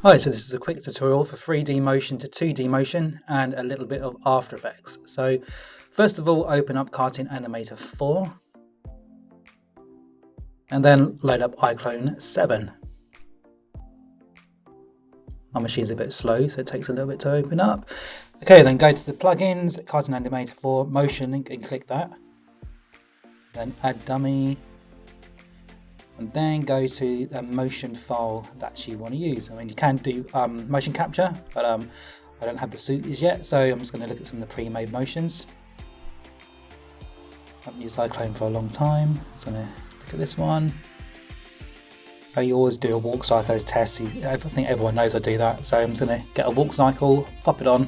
Hi, so this is a quick tutorial for 3D motion to 2D motion and a little bit of After Effects. So first of all, open up Cartoon Animator 4 and then load up iClone 7. My machine's a bit slow, so it takes a little bit to open up. Okay, then go to the plugins, Cartoon Animator 4 Motion, and click that. Then add dummy, and then go to the motion file that you want to use. I mean, you can do motion capture, but I don't have the suit yet, so I'm just going to look at some of the pre-made motions. I haven't used iClone for a long time, so I'm going to look at this one. You always do a walk cycle as test. I think everyone knows I do that, so I'm just going to get a walk cycle, pop it on.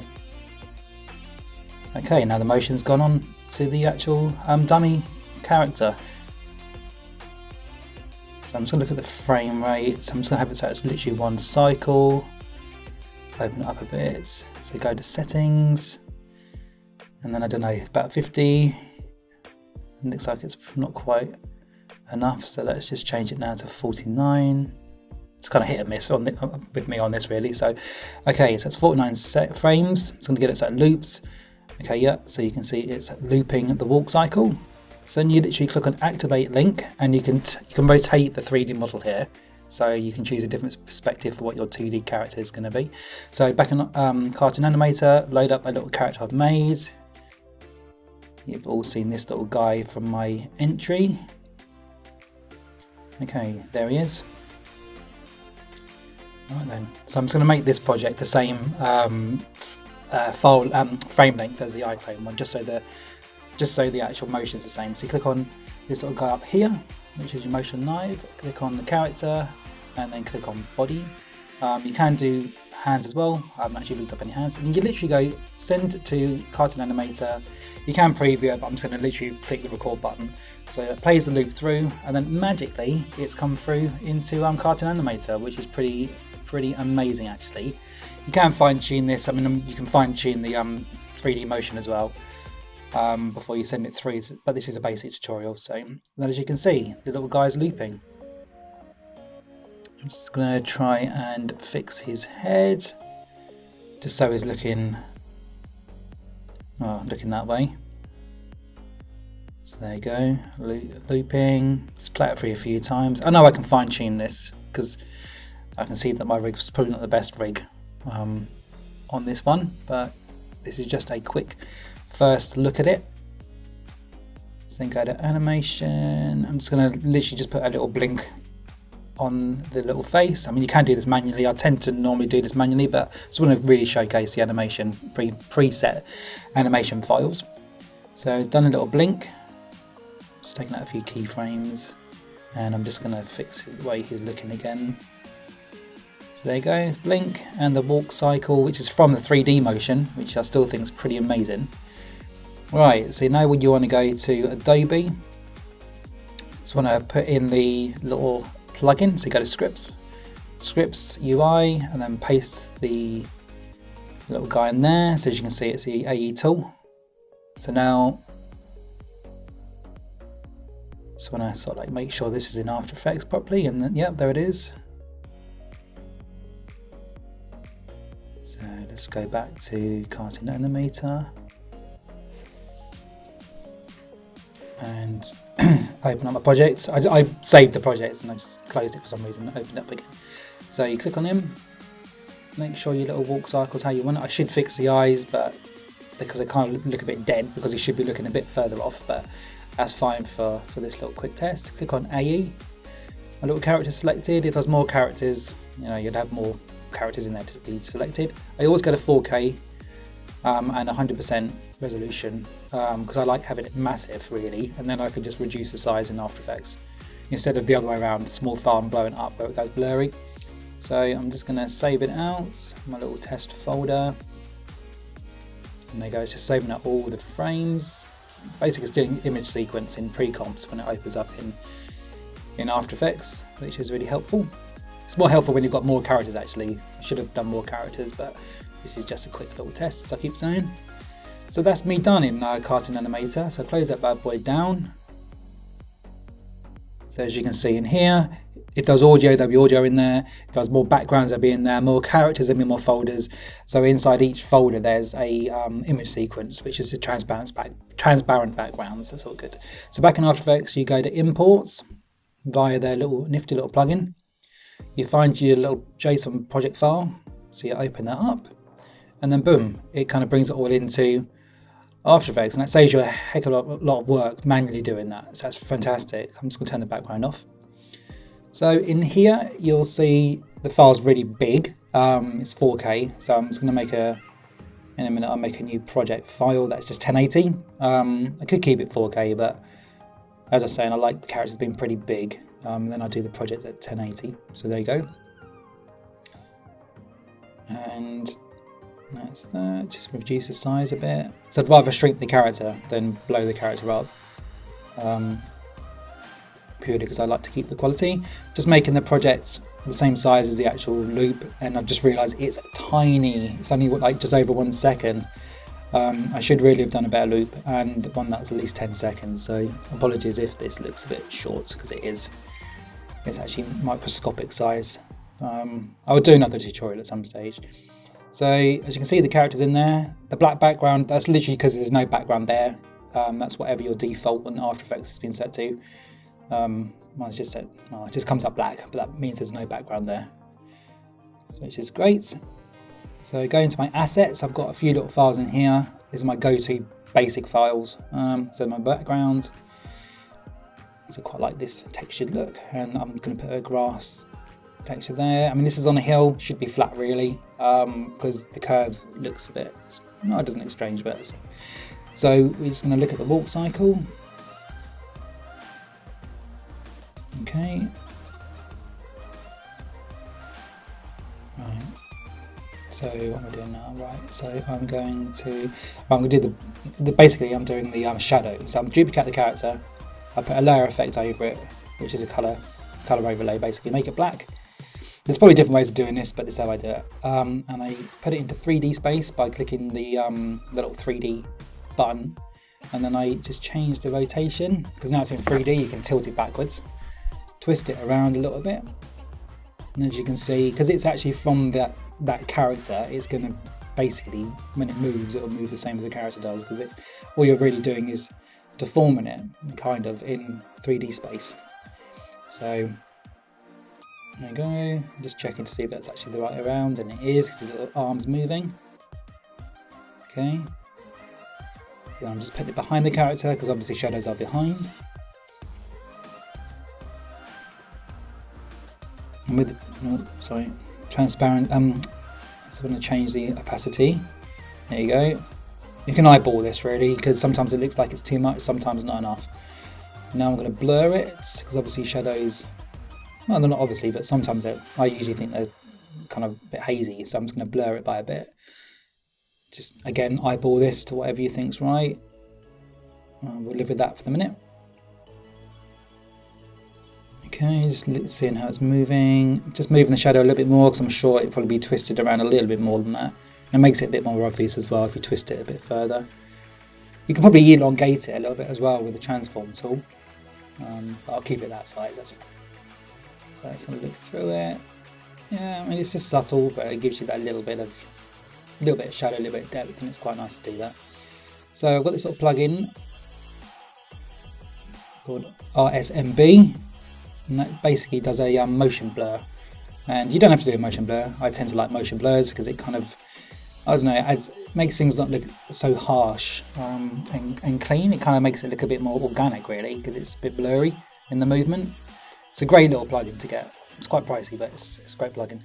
Okay, now the motion's gone on to the actual dummy character. So I'm just going to look at the frame rate. So I'm just going to have it so it's literally one cycle. Open it up a bit. So go to settings. And then I don't know, about 50. It looks like it's not quite enough. So let's just change it now to 49. It's kind of hit and miss on with me on this really. So, okay, so it's 49 frames. I'm just going to get it so it loops. Okay, yeah, so you can see it's looping the walk cycle. So then you literally click on activate link and you can rotate the 3D model here. So you can choose a different perspective for what your 2D character is going to be. So back in Cartoon Animator, load up a little character I've made. You've all seen this little guy from my entry. Okay, there he is. Right then, so I'm just going to make this project the same frame length as the iClone one, just so the actual motion is the same. So you click on this little guy up here, which is your motion knife, click on the character and then click on body. You can do hands as well. I haven't actually looked up any hands. And you literally go send to Cartoon Animator. You can preview it, but I'm just going to literally click the record button. So it plays the loop through and then magically it's come through into Cartoon Animator, which is pretty amazing actually. You can fine tune this. I mean, you can fine tune the 3D motion as well. Before you send it through, but this is a basic tutorial. So then as you can see, the little guy's looping. I'm just going to try and fix his head just so he's looking that way. So there you go, looping. Just play it through a few times. I know I can fine tune this because I can see that my rig's probably not the best rig on this one, but this is just a quick first look at it. So then go to animation. I'm just going to literally just put a little blink on the little face. I mean, you can do this manually. I tend to normally do this manually, but I just want to really showcase the animation preset animation files. So it's done a little blink. Just taking out a few keyframes, and I'm just going to fix the way he's looking again. So there you go, blink, and the walk cycle, which is from the 3D motion, which I still think is pretty amazing. Right, so now you want to go to Adobe. Just want to put in the little plugin. So you go to Scripts UI, and then paste the little guy in there. So as you can see, it's the AE tool. So now, just want to sort of like make sure this is in After Effects properly, and then, yep, there it is. So let's go back to Cartoon Animator. And open up my project. I saved the project and I just closed it for some reason and opened it up again. So you click on him, make sure your little walk cycle's how you want it. I should fix the eyes, but because they kind of look a bit dead, because he should be looking a bit further off, but that's fine for this little quick test. Click on AE, my little character selected. If there's more characters, you'd have more characters in there to be selected. I always go to 4K and 100% resolution because I like having it massive really, and then I can just reduce the size in After Effects instead of the other way around, small file and blowing up where it goes blurry. So I'm just going to save it out, my little test folder, and there you go, it's just saving out all the frames. Basically it's doing image sequence in pre-comps when it opens up in After Effects, which is really helpful. It's more helpful when you've got more characters actually. I should have done more characters, but this is just a quick little test, as I keep saying. So that's me done in Cartoon Animator. So close that bad boy down. So as you can see in here, if there was audio, there'll be audio in there. If there's more backgrounds, there'll be in there. More characters, there'll be more folders. So inside each folder, there's a image sequence, which is a transparent backgrounds. That's all good. So back in After Effects, you go to Imports via their little nifty little plugin. You find your little JSON project file. So you open that up, and then boom, it kind of brings it all into After Effects, and that saves you a heck of a lot of work manually doing that. So that's fantastic. I'm just going to turn the background off. So in here, you'll see the file's really big. It's 4K. So I'm just going to make in a minute, I'll make a new project file that's just 1080. I could keep it 4K, but as I was saying, I like the characters being pretty big. Then I do the project at 1080. So there you go. And that's that. Just reduce the size a bit. So I'd rather shrink the character than blow the character up. Purely because I like to keep the quality. Just making the project the same size as the actual loop, and I've just realised it's tiny. It's only like just over 1 second. I should really have done a better loop, and one that's at least 10 seconds. So apologies if this looks a bit short, because it is. It's actually microscopic size. I will do another tutorial at some stage. So as you can see, the characters in there. The black background, that's literally because there's no background there. That's whatever your default on After Effects has been set to. Mine's just set, well, it just comes up black, but that means there's no background there, so which is great. So going to my assets, I've got a few little files in here. These are my go-to basic files. So my background, so I quite like this textured look, and I'm going to put a grass texture there. I mean, this is on a hill, should be flat really, because the curve looks a bit, no, it doesn't look strange, but so we're just going to look at the walk cycle. Okay. Right. So what am I doing now? Right. So I'm going to do basically I'm doing the shadow. So I'm duplicate the character. I put a layer effect over it, which is a color overlay. Basically, make it black. There's probably different ways of doing this, but this is how I do it. And I put it into 3D space by clicking the little 3D button, and then I just change the rotation because now it's in 3D. You can tilt it backwards. Twist it around a little bit, and as you can see, because it's actually from that character, it's going to basically, when it moves, it'll move the same as the character does, because all you're really doing is deforming it kind of in 3D space. So there you go, just checking to see if that's actually the right way around, and it is, because his little arm's moving. Okay, so I'm just putting it behind the character because obviously shadows are behind. With transparent, so I'm going to change the opacity. There you go. You can eyeball this really, because sometimes it looks like it's too much, sometimes not enough. Now I'm going to blur it, because obviously shadows, well, not obviously, but sometimes I usually think they're kind of a bit hazy, so I'm just going to blur it by a bit. Just again, eyeball this to whatever you think's right. We'll live with that for the minute. Okay, just seeing how it's moving. Just moving the shadow a little bit more, because I'm sure it'll probably be twisted around a little bit more than that. It makes it a bit more obvious as well if you twist it a bit further. You can probably elongate it a little bit as well with the transform tool. But I'll keep it that size. So let's have a look through it. Yeah, I mean, it's just subtle, but it gives you that little bit of shadow, a little bit of depth, and it's quite nice to do that. So I've got this little plugin called RSMB. And that basically does a motion blur, and you don't have to do a motion blur. I tend to like motion blurs because it kind of, I don't know, it makes things not look so harsh and clean. It kind of makes it look a bit more organic really, because it's a bit blurry in the movement. It's a great little plugin to get. It's quite pricey, but it's a great plugin.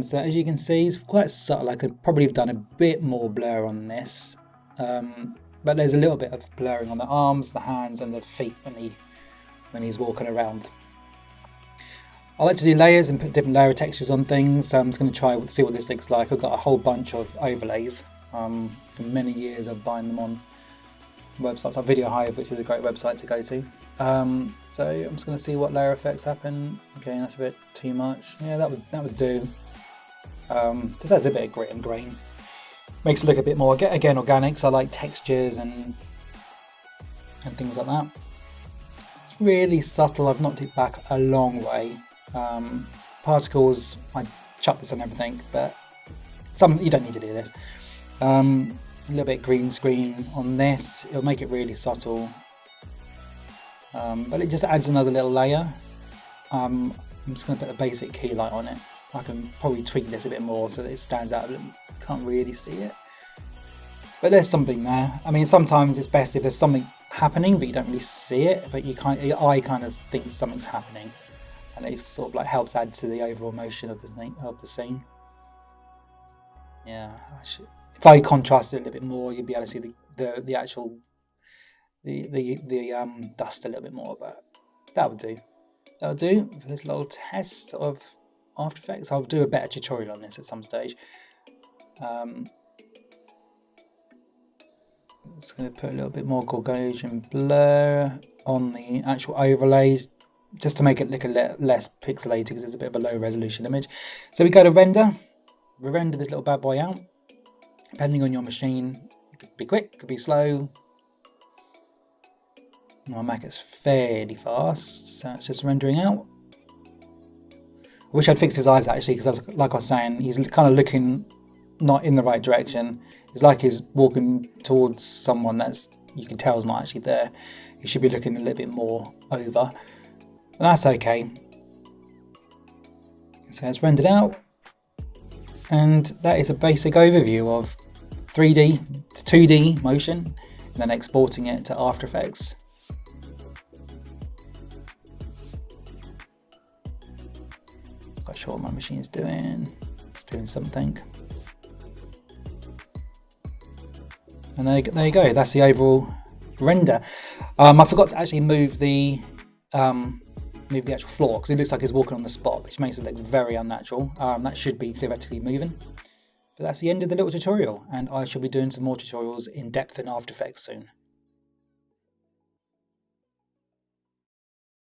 So as you can see, it's quite subtle. I could probably have done a bit more blur on this, but there's a little bit of blurring on the arms, the hands, and the feet when he's walking around. I like to do layers and put different layer textures on things, so I'm just going to try see what this looks like. I've got a whole bunch of overlays for many years of buying them on websites like Video Hive, which is a great website to go to. So I'm just going to see what layer effects happen. Okay, that's a bit too much. Yeah, that would do. Just adds a bit of grit and grain. Makes it look a bit more, again, organic, so I like textures and things like that. Really subtle. I've knocked it back a long way. Particles, I chuck this on everything, but some you don't need to do this. A little bit green screen on this, it'll make it really subtle, but it just adds another little layer. I'm just going to put a basic key light on it. I can probably tweak this a bit more so that it stands out a little. Can't really see it, but there's something there. I mean, sometimes it's best if there's something happening but you don't really see it, but your eye kind of thinks something's happening, and it sort of like helps add to the overall motion of the scene. Yeah, if I contrast it a little bit more, you'll be able to see the actual dust a little bit more, but that would do. That'll do for this little test of After Effects. I'll do a better tutorial on this at some stage. I'm just going to put a little bit more Gaussian blur on the actual overlays, just to make it look a less pixelated, because it's a bit of a low resolution image. So we go to render. We render this little bad boy out. Depending on your machine, it could be quick, could be slow. My Mac is fairly fast, so it's just rendering out. I wish I'd fixed his eyes actually, because like I was saying, he's kind of looking not in the right direction. It's like he's walking towards someone that's, you can tell is not actually there. He should be looking a little bit more over, but that's okay. So it's rendered out, and that is a basic overview of 3D to 2D motion, and then exporting it to After Effects. Not sure what my machine is doing. It's doing something. And there you go. That's the overall render. I forgot to actually move the actual floor, because it looks like it's walking on the spot, which makes it look very unnatural. That should be theoretically moving. But that's the end of the little tutorial, and I shall be doing some more tutorials in depth in After Effects soon.